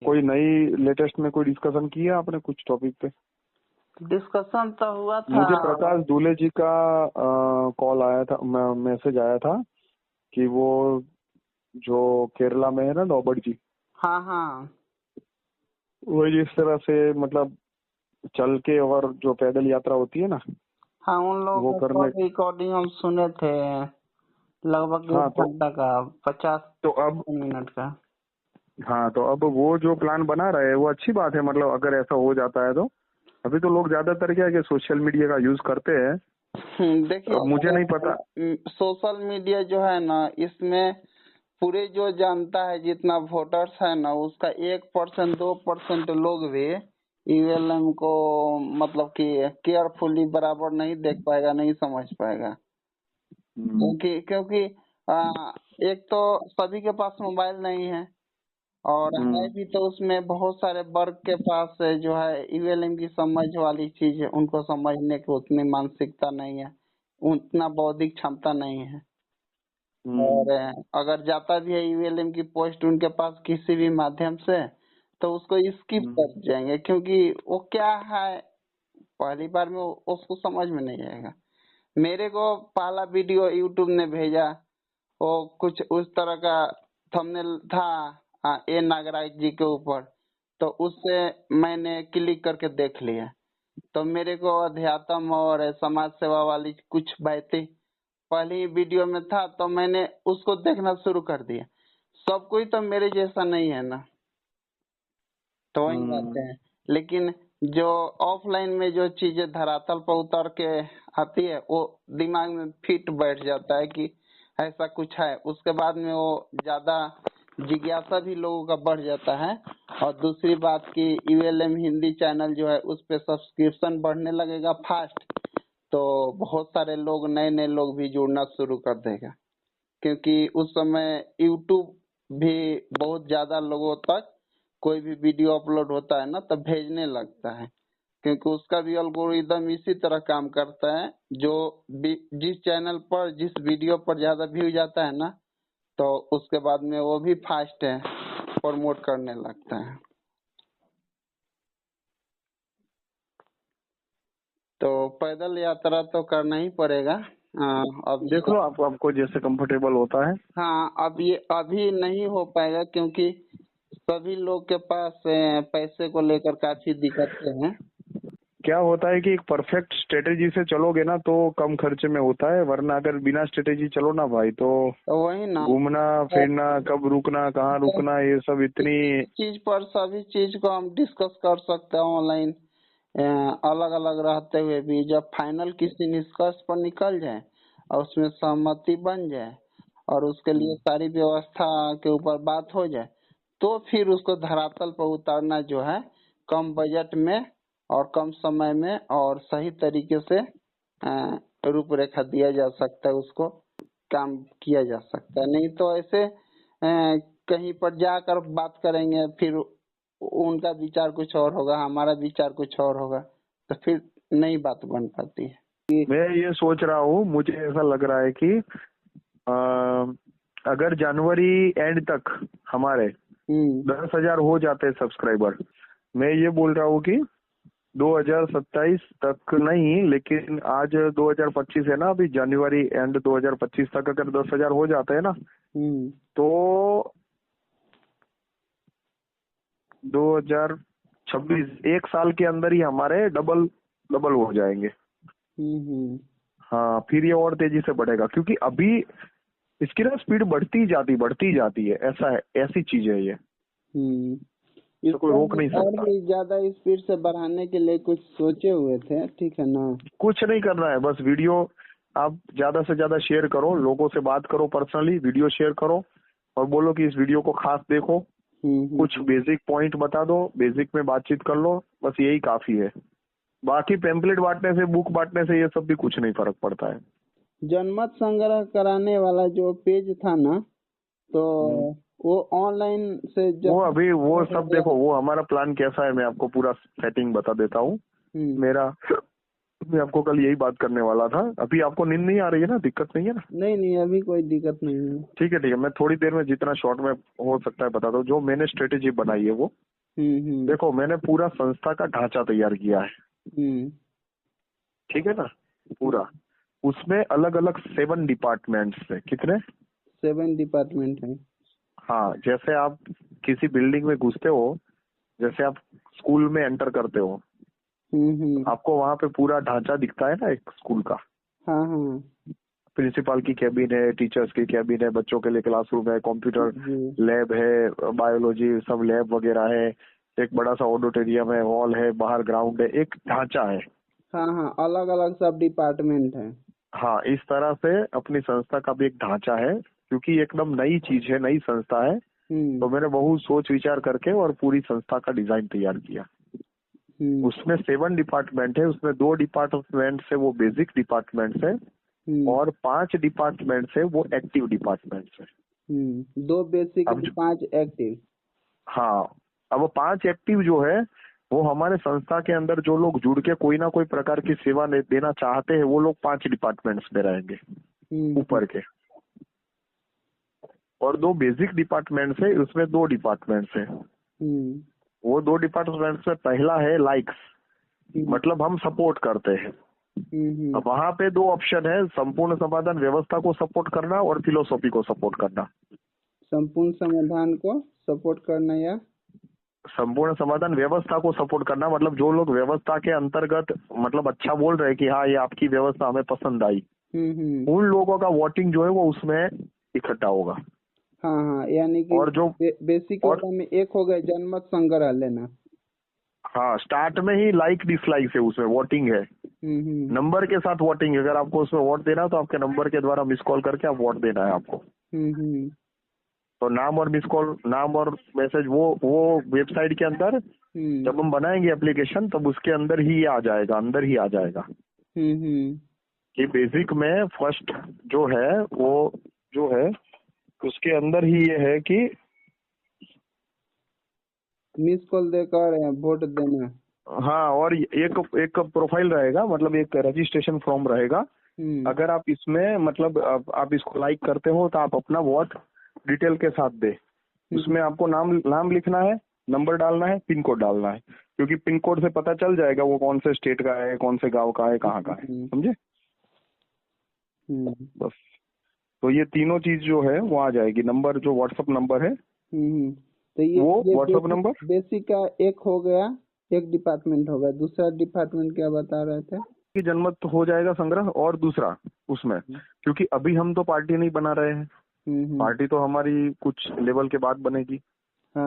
कोई नई लेटेस्ट में कोई डिस्कशन किया आपने कुछ टॉपिक पे? डिस्कशन तो हुआ था। मुझे प्रकाश दूले जी का कॉल आया था, मैसेज आया था कि वो जो केरला में है ना नौबड़ जी, हाँ हाँ, वो जिस तरह से मतलब चल के और जो पैदल यात्रा होती है ना, हाँ उन वो लोगों करने। का रिकॉर्डिंग हम सुने थे, लगभग हाँ 1 तो घंटा का, 50 तो अब मिनट का। हाँ तो अब वो जो प्लान बना रहे हैं वो अच्छी बात है, मतलब अगर ऐसा हो जाता है तो। अभी तो लोग ज्यादातर क्या है कि सोशल मीडिया का यूज करते हैं। देखिए, अब मुझे नहीं पता। सोशल मीडिया जो है ना, इसमें पूरे जो जनता है, जितना वोटर्स है ना, उसका 1% 2% लोग भी ईवीएम को मतलब कि केयरफुली बराबर नहीं देख पाएगा, नहीं समझ पाएगा। क्योंकि एक तो सभी के पास मोबाइल नहीं है, और है भी तो उसमें बहुत सारे वर्ग के पास जो है ईवीएम की समझ वाली चीज है, उनको समझने की उतनी मानसिकता नहीं है, उतना बौद्धिक क्षमता नहीं है। और अगर जाता भी है ईवीएम की पोस्ट उनके पास किसी भी माध्यम से, तो उसको स्किप कर जाएंगे, क्योंकि वो क्या है, पहली बार में उसको समझ में नहीं आएगा। मेरे को पहला वीडियो यूट्यूब ने भेजा, वो कुछ उस तरह का थंबनेल था, ए नागराज जी के ऊपर, तो उससे मैंने क्लिक करके देख लिया। तो मेरे को अध्यात्म और समाज सेवा वाली कुछ बातें पहली वीडियो में था, तो मैंने उसको देखना शुरू कर दिया। सब कोई तो मेरे जैसा नहीं है ना, तो वही बात है। लेकिन जो ऑफलाइन में जो चीजें धरातल पर उतर के आती है, वो दिमाग में फिट बैठ जाता है कि ऐसा कुछ है। उसके बाद में वो ज्यादा जिज्ञासा भी लोगों का बढ़ जाता है। और दूसरी बात की ईवीएम हिंदी चैनल जो है उस पे सब्सक्रिप्शन बढ़ने लगेगा फास्ट, तो बहुत सारे लोग, नए नए लोग भी जुड़ना शुरू कर देगा। क्योंकि उस समय यूट्यूब भी बहुत ज्यादा लोगों तक कोई भी वीडियो अपलोड होता है ना, तब भेजने लगता है, क्योंकि उसका भी एल्गोरिदम इसी तरह काम करता है। जो जिस चैनल पर, जिस वीडियो पर ज्यादा व्यू जाता है ना, तो उसके बाद में वो भी फास्ट है प्रमोट करने लगता है। तो पैदल यात्रा तो करना ही पड़ेगा। अब देख लो आपको जैसे कंफर्टेबल होता है। हाँ, अब ये अभी नहीं हो पाएगा, क्योंकि सभी लोग के पास पैसे को लेकर काफी दिक्कतें हैं। क्या होता है कि एक परफेक्ट स्ट्रेटेजी से चलोगे ना तो कम खर्चे में होता है, वरना अगर बिना स्ट्रेटेजी चलो ना भाई तो वही ना, घूमना फिरना, कब रुकना, कहाँ रुकना, ये सब इतनी चीज पर सभी चीज को हम डिस्कस कर सकते हैं ऑनलाइन, अलग अलग रहते हुए भी। जब फाइनल किसी निष्कर्ष पर निकल जाए और उसमें सहमति बन जाए और उसके लिए सारी व्यवस्था के ऊपर बात हो जाए, तो फिर उसको धरातल पर उतारना जो है, कम बजट में और कम समय में और सही तरीके से रूपरेखा दिया जा सकता है, उसको काम किया जा सकता है। नहीं तो ऐसे कहीं पर जाकर बात करेंगे, फिर उनका विचार कुछ और होगा, हमारा विचार कुछ और होगा, तो फिर नई बात बन पाती है। मैं ये सोच रहा हूँ, मुझे ऐसा लग रहा है कि अगर जनवरी एंड तक हमारे 10,000 हो जाते हैं सब्सक्राइबर, मैं ये बोल रहा हूँ कि 2027 तक नहीं, लेकिन आज 2025 है ना, अभी जनवरी एंड 2025 तक अगर 10,000 हो जाते हैं ना, तो 2026 1 साल के अंदर ही हमारे डबल हो जाएंगे। हाँ, फिर ये और तेजी से बढ़ेगा, क्योंकि अभी इसकी ना स्पीड बढ़ती जाती है, ऐसा है, ऐसी चीज है ये। तो कोई रोक नहीं सकता। और भी ज्यादा स्पीड से बढ़ाने के लिए कुछ सोचे हुए थे, ठीक है ना। कुछ नहीं करना है, बस वीडियो आप ज्यादा से ज्यादा शेयर करो, लोगों से बात करो, पर्सनली वीडियो शेयर करो और बोलो कि इस वीडियो को खास देखो, कुछ बेसिक पॉइंट बता दो, बेसिक में बातचीत कर लो, बस यही काफी है। बाकी पेम्पलेट बांटने से, बुक बांटने से ये सब भी कुछ नहीं फर्क पड़ता है। जनमत संग्रह कराने वाला जो पेज था ना, तो वो ऑनलाइन से वो अभी वो सब देखो, वो हमारा प्लान कैसा है, मैं आपको पूरा सेटिंग बता देता हूँ। मैं आपको कल यही बात करने वाला था। अभी आपको नींद नहीं आ रही है ना, दिक्कत नहीं है ना? नहीं, अभी कोई दिक्कत नहीं है। ठीक है, मैं थोड़ी देर में जितना शॉर्ट में हो सकता है बता दो। जो मैंने स्ट्रेटेजी बनाई है वो देखो मैंने पूरा संस्था का ढांचा तैयार किया है, ठीक है ना, पूरा। उसमें अलग अलग 7 डिपार्टमेंट्स है। कितने? 7 डिपार्टमेंट है। हाँ, जैसे आप किसी बिल्डिंग में घुसते हो, जैसे आप स्कूल में एंटर करते हो, आपको वहाँ पे पूरा ढांचा दिखता है ना एक स्कूल का। हाँ हाँ। प्रिंसिपल की कैबिन है, टीचर्स की कैबिन है, बच्चों के लिए क्लासरूम है, कंप्यूटर लैब है, बायोलॉजी सब लैब वगैरह है, एक बड़ा सा ऑडिटोरियम है, हॉल है, बाहर ग्राउंड है, एक ढांचा है। हाँ हाँ, अलग अलग सब डिपार्टमेंट है। हाँ, इस तरह से अपनी संस्था का भी एक ढांचा है, क्योंकि एकदम नई चीज है, नई संस्था है, तो मैंने बहुत सोच विचार करके और पूरी संस्था का डिजाइन तैयार किया। उसमें 7 डिपार्टमेंट है, उसमें 2 डिपार्टमेंट से वो बेसिक डिपार्टमेंट है और 5 डिपार्टमेंट से वो एक्टिव डिपार्टमेंट है। 2 बेसिक, 5 एक्टिव। हाँ, अब 5 एक्टिव जो है वो हमारे संस्था के अंदर जो लोग जुड़ के कोई ना कोई प्रकार की सेवा देना चाहते हैं, वो लोग 5 डिपार्टमेंट्स में रहेंगे ऊपर के। और 2 बेसिक डिपार्टमेंट्स है, उसमें 2 डिपार्टमेंट्स है। वो 2 डिपार्टमेंट्स में पहला है लाइक्स, मतलब हम सपोर्ट करते हैं। अब वहाँ पे 2 ऑप्शन है, संपूर्ण समाधान व्यवस्था को सपोर्ट करना और फिलोसॉफी को सपोर्ट करना। संपूर्ण समाधान को सपोर्ट करना या संपूर्ण समाधान व्यवस्था को सपोर्ट करना, मतलब जो लोग व्यवस्था के अंतर्गत मतलब अच्छा बोल रहे हैं कि हाँ ये आपकी व्यवस्था हमें पसंद आई, उन लोगों का वोटिंग जो है वो उसमें इकट्ठा होगा। हाँ हाँ, यानी कि और जो बेसिक में एक हो गया जनमत संग्रह लेना। हाँ, स्टार्ट में ही लाइक डिसलाइक है, उसमें वोटिंग है, नंबर के साथ वोटिंग है। अगर आपको उसमें वोट देना है तो आपके नंबर के द्वारा मिस कॉल करके आप वोट देना है आपको। तो नाम और मिस कॉल, नाम और मैसेज वो वेबसाइट के अंदर जब हम बनाएंगे एप्लीकेशन तब उसके अंदर ही आ जाएगा, अंदर ही आ जाएगा कि बेसिक में फर्स्ट जो है वो जो है उसके अंदर ही ये है कि मिस कॉल देकर वोट देना। हाँ, और एक प्रोफाइल रहेगा, मतलब एक रजिस्ट्रेशन फॉर्म रहेगा। अगर आप इसमें मतलब आप इसको लाइक करते हो तो आप अपना वोट डिटेल के साथ दे। उसमें आपको नाम लिखना है, नंबर डालना है, पिन कोड डालना है, क्योंकि पिन कोड से पता चल जाएगा वो कौन से स्टेट का है, कौन से गांव का है, कहाँ का है, समझे? बस, तो ये तीनों चीज जो है वो आ जाएगी। नंबर जो व्हाट्सएप नंबर है तो ये व्हाट्सएप नंबर बेसिक का एक हो गया, एक डिपार्टमेंट हो गया। दूसरा डिपार्टमेंट क्या बता रहे थे? कि जनमत हो जाएगा संग्रह। और दूसरा उसमें क्योंकि अभी हम तो पार्टी नहीं बना रहे हैं, पार्टी तो हमारी कुछ लेवल के बाद बनेगी।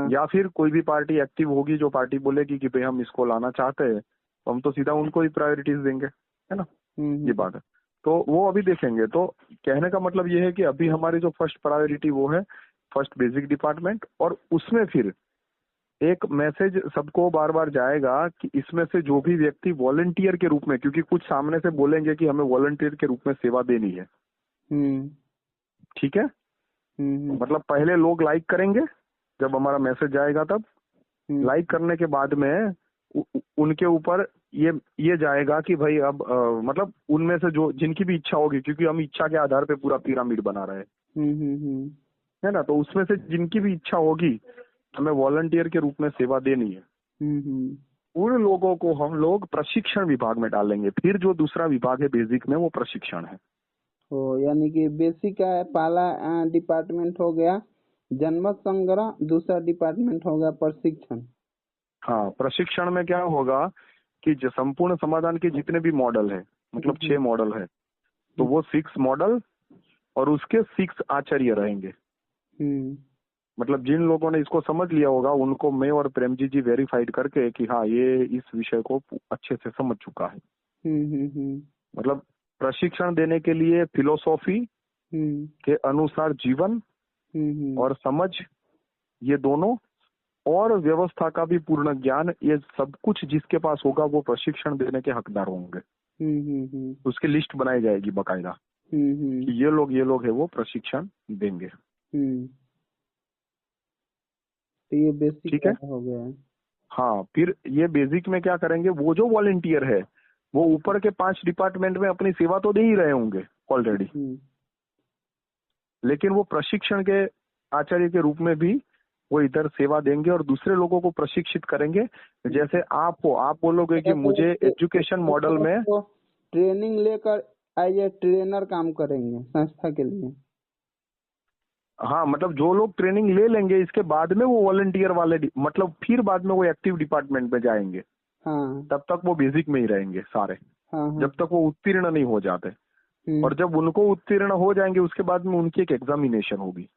या फिर कोई भी पार्टी एक्टिव होगी जो पार्टी बोलेगी कि भाई हम इसको लाना चाहते हैं, तो हम तो सीधा उनको ही प्रायोरिटीज देंगे, है ना? ये बात है, तो वो अभी देखेंगे। तो कहने का मतलब ये है कि अभी हमारी जो फर्स्ट प्रायोरिटी वो है फर्स्ट बेसिक डिपार्टमेंट, और उसमें फिर एक मैसेज सबको बार बार जाएगा कि इसमें से जो भी व्यक्ति वॉलंटियर के रूप में, क्योंकि कुछ सामने से बोलेंगे कि हमें वॉलंटियर के रूप में सेवा देनी है, ठीक है? मतलब पहले लोग लाइक करेंगे, जब हमारा मैसेज जाएगा तब लाइक करने के बाद में उनके ऊपर ये जाएगा कि भाई अब मतलब उनमें से जो जिनकी भी इच्छा होगी, क्योंकि हम इच्छा के आधार पे पूरा पिरामिड बना रहे हैं, है ना? तो उसमें से जिनकी भी इच्छा होगी हमें वॉलंटियर के रूप में सेवा देनी है, उन लोगों को हम लोग प्रशिक्षण विभाग में डालेंगे। फिर जो दूसरा विभाग है बेसिक में वो प्रशिक्षण है। यानी कि बेसिक का पहला डिपार्टमेंट हो गया जनमत संग्रह, दूसरा डिपार्टमेंट होगा प्रशिक्षण। हाँ, प्रशिक्षण में क्या होगा कि जो संपूर्ण समाधान के जितने भी मॉडल है, मतलब 6 मॉडल है, तो वो 6 मॉडल और उसके 6 आचार्य रहेंगे। मतलब जिन लोगों ने इसको समझ लिया होगा उनको मैं और प्रेम जी वेरीफाइड करके कि हाँ ये इस विषय को अच्छे से समझ चुका है। मतलब प्रशिक्षण देने के लिए फिलोसॉफी के अनुसार जीवन और समझ, ये दोनों, और व्यवस्था का भी पूर्ण ज्ञान, ये सब कुछ जिसके पास होगा वो प्रशिक्षण देने के हकदार होंगे। उसकी लिस्ट बनाई जाएगी बकायदा कि ये लोग है वो प्रशिक्षण देंगे। तो ये बेसिक ठीक है, हो गया। हाँ, फिर ये बेसिक में क्या करेंगे, वो जो वॉलंटियर है वो ऊपर के 5 डिपार्टमेंट में अपनी सेवा तो दे ही रहे होंगे ऑलरेडी, लेकिन वो प्रशिक्षण के आचार्य के रूप में भी वो इधर सेवा देंगे और दूसरे लोगों को प्रशिक्षित करेंगे। जैसे आप बोलोगे कि मुझे एजुकेशन मॉडल में ट्रेनिंग लेकर एज ए ट्रेनर काम करेंगे संस्था के लिए। हाँ, मतलब जो लोग ट्रेनिंग ले लेंगे इसके बाद में वो वॉलंटियर वाले मतलब फिर बाद में वो एक्टिव डिपार्टमेंट में जाएंगे। हाँ। तब तक वो बेसिक में ही रहेंगे सारे। हाँ, हाँ। जब तक वो उत्तीर्ण नहीं हो जाते। और जब उनको उत्तीर्ण हो जाएंगे उसके बाद में उनकी एक एग्जामिनेशन होगी।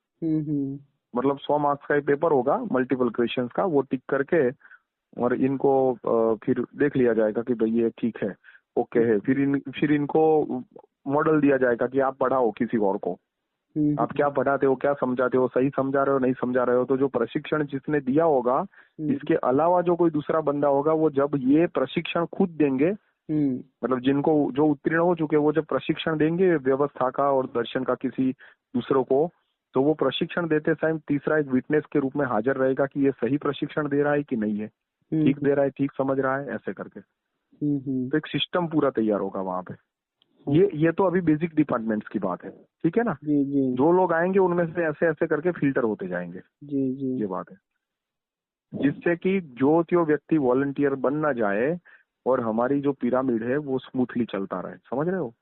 मतलब 100 मार्क्स का पेपर होगा मल्टीपल क्वेश्चंस का, वो टिक करके और इनको फिर देख लिया जाएगा कि भाई ये ठीक है, ओके है। फिर इनको मॉडल दिया जाएगा कि आप पढ़ाओ किसी और को, आप क्या पढ़ाते हो, क्या समझाते हो, सही समझा रहे हो नहीं समझा रहे हो। तो जो प्रशिक्षण जिसने दिया होगा इसके अलावा जो कोई दूसरा बंदा होगा वो जब ये प्रशिक्षण खुद देंगे, मतलब जिनको जो उत्तीर्ण हो चुके वो जब प्रशिक्षण देंगे व्यवस्था का और दर्शन का किसी दूसरों को, तो वो प्रशिक्षण देते टाइम तीसरा एक विटनेस के रूप में हाजिर रहेगा कि ये सही प्रशिक्षण दे रहा है कि नहीं है, ठीक दे रहा है, ठीक समझ रहा है, ऐसे करके। तो एक सिस्टम पूरा तैयार होगा वहां पे। ये तो अभी बेसिक डिपार्टमेंट्स की बात है, ठीक है ना। जी। जो लोग आएंगे उनमें से ऐसे ऐसे करके फिल्टर होते जाएंगे। जी। ये बात है, जिससे कि जो व्यक्ति वॉलंटियर बन ना जाए और हमारी जो पिरामिड है वो स्मूथली चलता रहे। समझ रहे हो।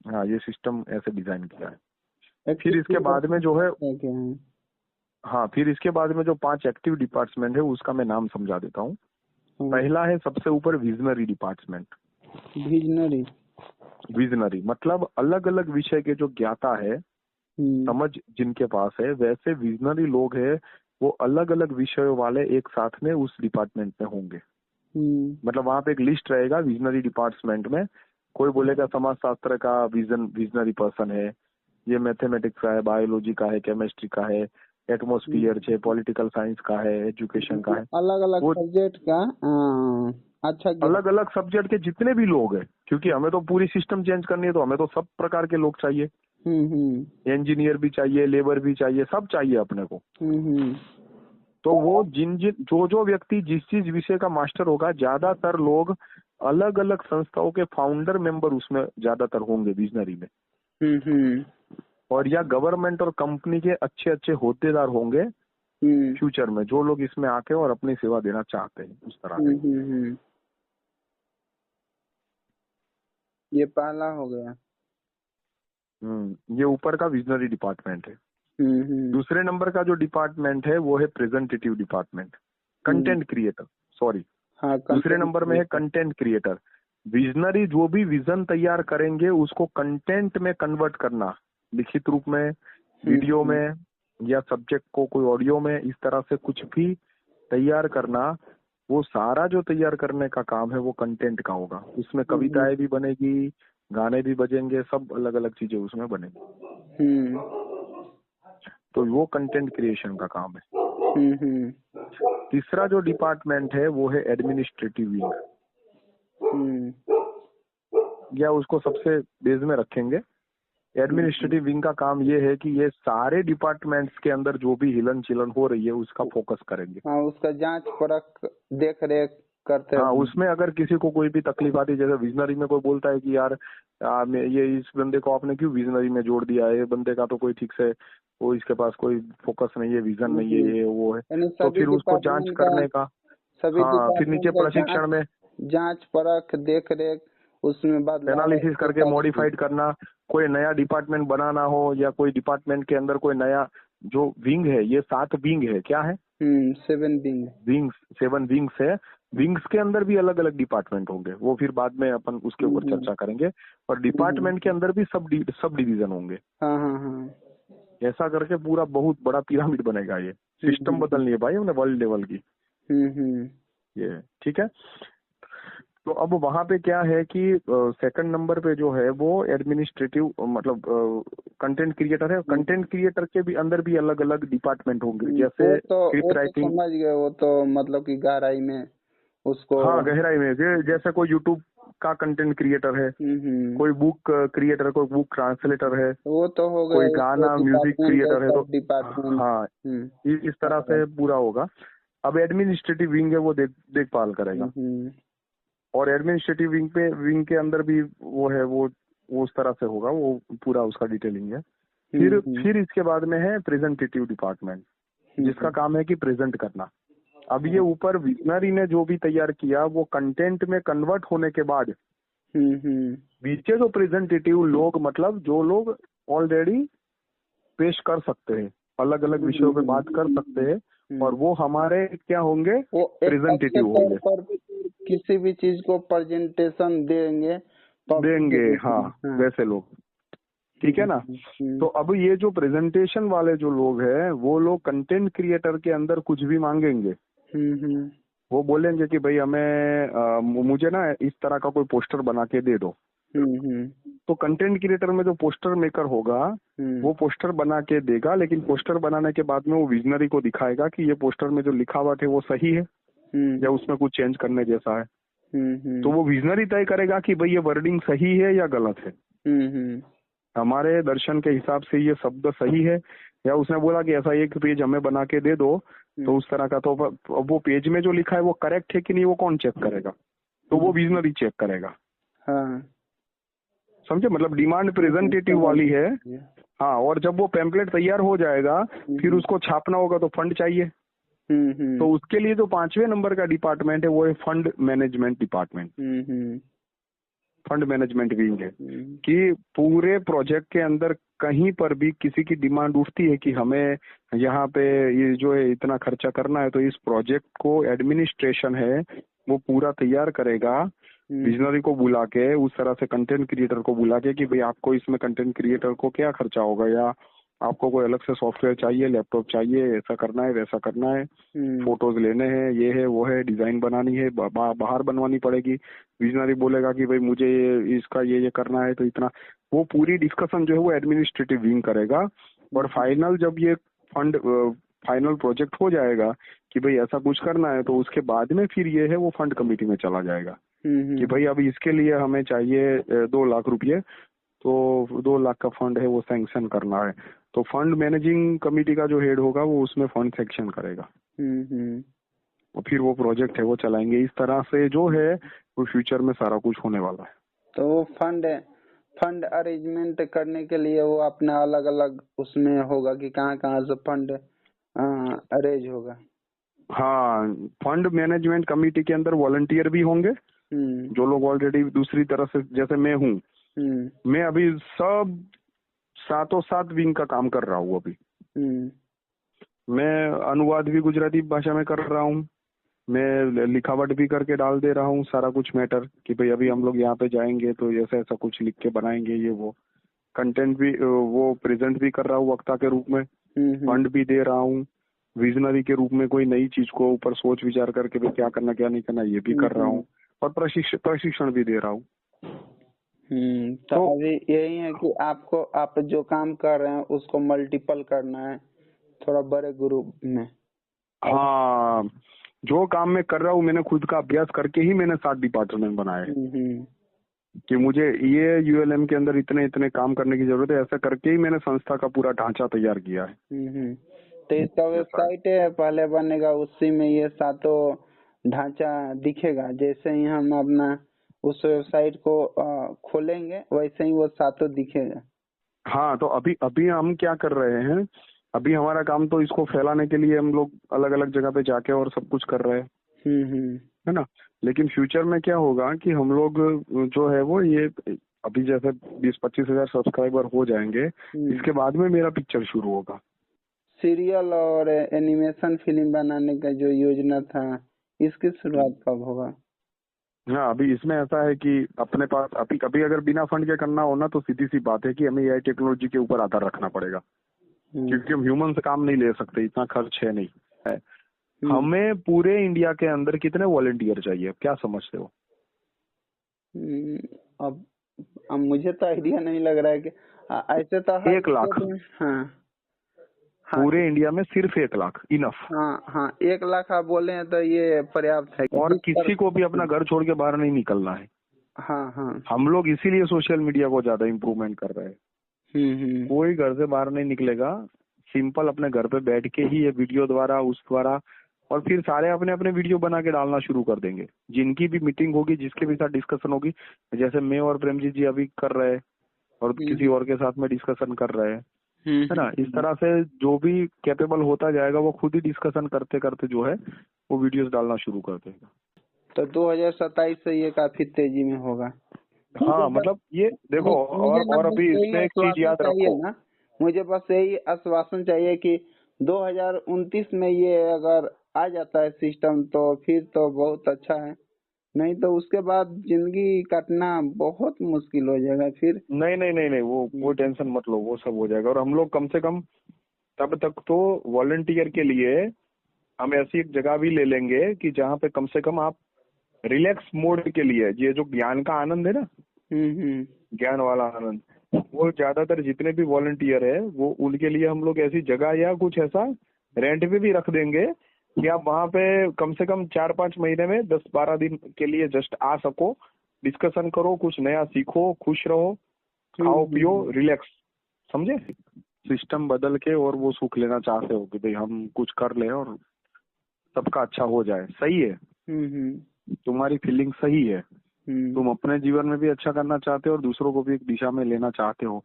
हाँ, ये सिस्टम ऐसे डिजाइन किया है। फिर इसके बाद में जो है, हाँ, फिर इसके बाद में जो 5 एक्टिव डिपार्टमेंट है उसका मैं नाम समझा देता हूँ। पहला है सबसे ऊपर विजनरी डिपार्टमेंट। विजनरी मतलब अलग अलग विषय के जो ज्ञाता है, समझ जिनके पास है, वैसे विजनरी लोग है वो अलग अलग विषयों वाले एक साथ में उस डिपार्टमेंट में होंगे। मतलब वहां पे एक लिस्ट रहेगा विजनरी डिपार्टमेंट में। कोई बोलेगा समाजशास्त्र का विजनरी पर्सन है, ये मैथमेटिक्स का है, बायोलॉजी का है, केमिस्ट्री का है, एटमोस्फियर है, पॉलिटिकल साइंस का है, एजुकेशन का है। अलग अलग सब्जेक्ट का अच्छा, अलग अलग सब्जेक्ट के जितने भी लोग हैं, क्योंकि हमें तो पूरी सिस्टम चेंज करनी है तो हमें तो सब प्रकार के लोग चाहिए। इंजीनियर भी चाहिए, लेबर भी चाहिए, सब चाहिए अपने को। तो वो जो व्यक्ति जिस विषय का मास्टर होगा, ज्यादातर लोग अलग अलग संस्थाओं के फाउंडर मेंबर उसमें ज्यादातर होंगे विजनरी में। और या गवर्नमेंट और कंपनी के अच्छे अच्छे होद्देदार होंगे फ्यूचर में, जो लोग इसमें आके और अपनी सेवा देना चाहते हैं उस तरह से। ये पहला हो गया। ये ऊपर का विजनरी डिपार्टमेंट है। दूसरे नंबर का जो डिपार्टमेंट है वो है प्रेजेंटेटिव डिपार्टमेंट, कंटेंट क्रिएटर, सॉरी। हाँ, दूसरे नंबर में है कंटेंट क्रिएटर। विजनरी जो भी विजन तैयार करेंगे उसको कंटेंट में कन्वर्ट करना, लिखित रूप में, वीडियो में, या सब्जेक्ट को कोई ऑडियो में, इस तरह से कुछ भी तैयार करना, वो सारा जो तैयार करने का काम है वो कंटेंट का होगा। उसमें कविताएं भी बनेगी, गाने भी बजेंगे, सब अलग अलग चीजें उसमें बनेंगी। तो वो कंटेंट क्रिएशन का काम है। तीसरा जो डिपार्टमेंट है वो है एडमिनिस्ट्रेटिव विंग, या उसको सबसे बेस में रखेंगे। एडमिनिस्ट्रेटिव विंग का काम ये है कि ये सारे डिपार्टमेंट्स के अंदर जो भी हिलन चिलन हो रही है उसका फोकस करेंगे। हाँ, उसका जांच परख देख रेख करते हैं। हाँ, उसमें अगर किसी को कोई भी तकलीफ आती है, जैसे विजनरी में कोई बोलता है कि यार ये इस बंदे को आपने क्यों विजनरी में जोड़ दिया है, बंदे का तो कोई ठीक से वो इसके पास कोई फोकस नहीं है, विजन नहीं है, ये वो है, तो फिर उसको जांच करने का, हाँ, फिर नीचे प्रशिक्षण में जांच परख देख रेख, उसमें बाद एनालिसिस करके मॉडिफाइड करना। कोई नया डिपार्टमेंट बनाना हो या कोई डिपार्टमेंट के अंदर कोई नया जो विंग है, ये 7 विंग है, क्या है 7 विंग्स है। विंग्स के अंदर भी अलग अलग डिपार्टमेंट होंगे, वो फिर बाद में अपन उसके ऊपर चर्चा करेंगे। और डिपार्टमेंट के अंदर भी सब डिवीजन होंगे। ऐसा करके पूरा बहुत बड़ा पिरामिड बनेगा। ये सिस्टम बदलनी है भाई हमने वर्ल्ड लेवल की। ये ठीक है। तो अब वहां पे क्या है कि सेकंड नंबर पे जो है वो एडमिनिस्ट्रेटिव मतलब कंटेंट क्रिएटर है। कंटेंट क्रिएटर के भी अंदर भी अलग अलग डिपार्टमेंट होंगे, जैसे स्क्रिप्ट राइटिंग। समझ गए, वो तो मतलब कि गहराई में उसको, हाँ, गहराई में, जैसे कोई यूट्यूब का कंटेंट क्रिएटर है, कोई बुक क्रिएटर, कोई बुक ट्रांसलेटर है, वो तो हो गया, कोई गाना म्यूजिक क्रिएटर है, तो डिपार्टमेंट, हाँ, इस तरह से पूरा होगा। अब एडमिनिस्ट्रेटिव विंग है वो देखभाल करेगा। और एडमिनिस्ट्रेटिव विंग के अंदर भी वो है, वो उस तरह से होगा, वो पूरा उसका डिटेलिंग है। फिर इसके बाद में है प्रेजेंटेटिव डिपार्टमेंट। जिसका काम है कि प्रेजेंट करना। अब ये ऊपर विजनरी ने जो भी तैयार किया वो कंटेंट में कन्वर्ट होने के बाद नीचे जो प्रेजेंटेटिव लोग, मतलब जो लोग ऑलरेडी पेश कर सकते हैं, अलग अलग विषयों पे बात कर सकते हैं, और वो हमारे क्या होंगे, वो प्रेजेंटेटिव होंगे, पर किसी भी चीज को प्रेजेंटेशन देंगे। हाँ, वैसे लोग, ठीक है ना। तो अब ये जो प्रेजेंटेशन वाले जो लोग हैं वो लोग कंटेंट क्रिएटर के अंदर कुछ भी मांगेंगे। वो बोलेंगे कि भाई हमें मुझे ना इस तरह का कोई पोस्टर बना के दे दो। तो कंटेंट क्रिएटर में जो पोस्टर मेकर होगा वो पोस्टर बना के देगा, लेकिन पोस्टर बनाने के बाद में वो विजनरी को दिखाएगा कि ये पोस्टर में जो लिखावट है वो सही है या उसमें कुछ चेंज करने जैसा है। तो वो विजनरी तय करेगा कि भाई ये वर्डिंग सही है या गलत है, हमारे दर्शन के हिसाब से ये शब्द सही है, या उसने बोला कि ऐसा एक पेज हमें बना के दे दो तो उस तरह का। तो वो पेज में जो लिखा है वो करेक्ट है कि नहीं वो कौन चेक करेगा, तो वो विजनरी चेक करेगा। समझे, मतलब डिमांड प्रेजेंटेटिव वाली है। हाँ, और जब वो पैम्पलेट तैयार हो जाएगा फिर उसको छापना होगा तो फंड चाहिए। तो उसके लिए जो 5वें नंबर का डिपार्टमेंट है वो है fund management department. Fund management wing है कि पूरे प्रोजेक्ट के अंदर कहीं पर भी किसी की डिमांड उठती है कि हमें यहाँ पे ये जो है इतना खर्चा करना है, तो इस प्रोजेक्ट को एडमिनिस्ट्रेशन है वो पूरा तैयार करेगा, विजनरी को बुला के, उस तरह से कंटेंट क्रिएटर को बुला के कि भाई आपको इसमें कंटेंट क्रिएटर को क्या खर्चा होगा, या आपको कोई अलग से सॉफ्टवेयर चाहिए, लैपटॉप चाहिए, ऐसा करना है वैसा करना है, फोटोज लेने हैं, ये है वो है, डिजाइन बनानी है, बाहर बनवानी पड़ेगी। विजनरी बोलेगा कि भाई मुझे इसका ये करना है, तो इतना। वो पूरी डिस्कशन जो है वो एडमिनिस्ट्रेटिव विंग करेगा। और फाइनल जब ये फंड फाइनल प्रोजेक्ट हो जाएगा कि भाई ऐसा कुछ करना है, तो उसके बाद में फिर ये है वो फंड कमेटी में चला जाएगा कि भाई अब इसके लिए हमें चाहिए 2 लाख रुपये, तो 2 लाख का फंड है वो सैंक्शन करना है। तो फंड मैनेजिंग कमेटी का जो हेड होगा वो उसमें फंड सैंक्शन करेगा और फिर वो प्रोजेक्ट है वो चलाएंगे। इस तरह से जो है वो फ्यूचर में सारा कुछ होने वाला है। तो फंड अरेंजमेंट करने के लिए वो अपना अलग अलग उसमें होगा कि कहाँ से फंड अरेंज होगा। हाँ, फंड मैनेजमेंट कमेटी के अंदर वॉलंटियर भी होंगे जो लोग ऑलरेडी दूसरी तरफ से, जैसे मैं हूँ, मैं अभी सब 7 विंग का काम कर रहा हूँ। अभी मैं अनुवाद भी गुजराती भाषा में कर रहा हूँ, मैं लिखावट भी करके डाल दे रहा हूँ सारा कुछ मैटर कि भाई अभी हम लोग यहाँ पे जाएंगे तो ऐसा ऐसा कुछ लिख के बनाएंगे, ये वो कंटेंट भी वो प्रेजेंट भी कर रहा हूँ वक्ता के रूप में, फंड भी दे रहा हूँ, विजनरी के रूप में कोई नई चीज को ऊपर सोच विचार करके भाई क्या करना क्या नहीं करना ये भी कर रहा हूँ, और प्रशिक्षण भी दे रहा हूँ। तो अभी यही है कि आप जो काम कर रहे हैं उसको मल्टीपल करना है थोड़ा बड़े ग्रुप में। हाँ, जो काम मैं कर रहा हूँ मैंने खुद का अभ्यास करके ही मैंने 7 डिपार्टमेंट बनाए कि मुझे ये यूएलएम के अंदर इतने इतने काम करने की जरूरत है, ऐसा करके ही मैंने संस्था का पूरा ढांचा तैयार किया है। तो इसका वेबसाइट है पहले बनेगा, उसी में ये 7 ढांचा दिखेगा। जैसे ही हम अपना उस वेबसाइट को खोलेंगे वैसे ही वो 7 दिखेगा। हाँ, तो अभी हम क्या कर रहे हैं, अभी हमारा काम तो इसको फैलाने के लिए हम लोग अलग अलग जगह पे जाके और सब कुछ कर रहे हैं, है ना। लेकिन फ्यूचर में क्या होगा कि हम लोग जो है वो ये अभी जैसे 20-25 हजार सब्सक्राइबर हो जाएंगे, इसके बाद में मेरा पिक्चर शुरू होगा। सीरियल और एनिमेशन फिल्म बनाने का जो योजना था इसकी शुरुआत कब होगा? हाँ, अभी इसमें ऐसा है कि अपने पास अभी अगर बिना फंड के करना हो ना तो सीधी सी बात है कि हमें एआई टेक्नोलॉजी के ऊपर आधार रखना पड़ेगा, क्योंकि हम ह्यूमन से काम नहीं ले सकते, इतना खर्च है नहीं है। हमें पूरे इंडिया के अंदर कितने वॉलंटियर चाहिए, क्या समझते हो? अब मुझे तो आइडिया नहीं लग रहा है कि ऐसे तो 1 लाख। हाँ, पूरे इंडिया में सिर्फ 1 लाख इनफ। हाँ 1 लाख आप बोले हैं तो ये पर्याप्त है। और किसी को भी अपना घर छोड़ के बाहर नहीं निकलना है। हाँ, हम लोग इसीलिए सोशल मीडिया को ज्यादा इम्प्रूवमेंट कर रहे हैं। कोई घर से बाहर नहीं निकलेगा, सिंपल अपने घर पे बैठ के ही ये वीडियो द्वारा उस द्वारा, और फिर सारे अपने अपने वीडियो बना के डालना शुरू कर देंगे। जिनकी भी मीटिंग होगी, जिसके भी साथ डिस्कशन होगी, जैसे मैं और प्रेमजीत जी अभी कर रहे हैं और किसी और के साथ में डिस्कशन कर रहे हैं, है ना। इस तरह से जो भी कैपेबल होता जाएगा वो खुद ही डिस्कशन करते करते जो है वो वीडियोस डालना शुरू कर देगा। तो 2027 से ये काफी तेजी में होगा। हाँ मतलब ये देखो, और अभी इसमें एक चीज याद रखो ना, मुझे बस यही आश्वासन चाहिए कि 2029 में ये अगर आ जाता है सिस्टम तो फिर तो बहुत अच्छा है, नहीं तो उसके बाद जिंदगी काटना बहुत मुश्किल हो जाएगा फिर। नहीं नहीं नहीं नहीं, वो टेंशन मत लो, वो सब हो जाएगा। और हम लोग कम से कम तब तक तो वॉलंटियर के लिए हम ऐसी एक जगह भी ले लेंगे कि जहाँ पे कम से कम आप रिलैक्स मोड के लिए, ये जो ज्ञान का आनंद है ना, ज्ञान वाला आनंद, वो ज्यादातर जितने भी वॉलंटियर है वो उनके लिए हम लोग ऐसी जगह या कुछ ऐसा रेंट पे भी रख देंगे कि आप वहाँ पे कम से कम 4-5 महीने में 10-12 दिन के लिए जस्ट आ सको, डिस्कशन करो, कुछ नया सीखो, खुश रहो, खाओ पियो, रिलैक्स, समझे। सिस्टम बदल के और वो सुख लेना चाहते हो कि भाई हम कुछ कर ले और सबका अच्छा हो जाए, सही है। तुम्हारी फीलिंग सही है, तुम अपने जीवन में भी अच्छा करना चाहते हो और दूसरों को भी एक दिशा में लेना चाहते हो,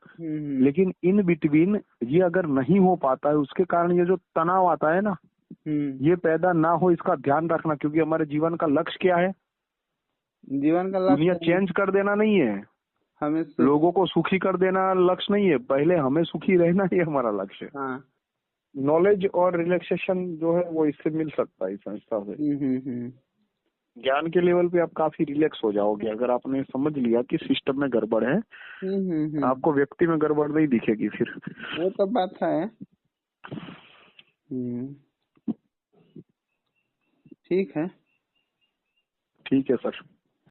लेकिन इन बिटवीन ये अगर नहीं हो पाता है, उसके कारण ये जो तनाव आता है ना, ये पैदा ना हो, इसका ध्यान रखना। क्योंकि हमारे जीवन का लक्ष्य क्या है? जीवन का लक्ष्य दुनिया चेंज कर देना नहीं है, हमें लोगों को सुखी कर देना लक्ष्य नहीं है, पहले हमें सुखी रहना ही हमारा लक्ष्य है। नॉलेज और रिलैक्सेशन जो है वो इससे मिल सकता है, इस संस्था से। ज्ञान के लेवल पे आप काफी रिलैक्स हो जाओगे अगर आपने समझ लिया कि सिस्टम में गड़बड़ है। आपको व्यक्ति में गड़बड़ नहीं दिखेगी फिर। वो तो बात है। ठीक है सर।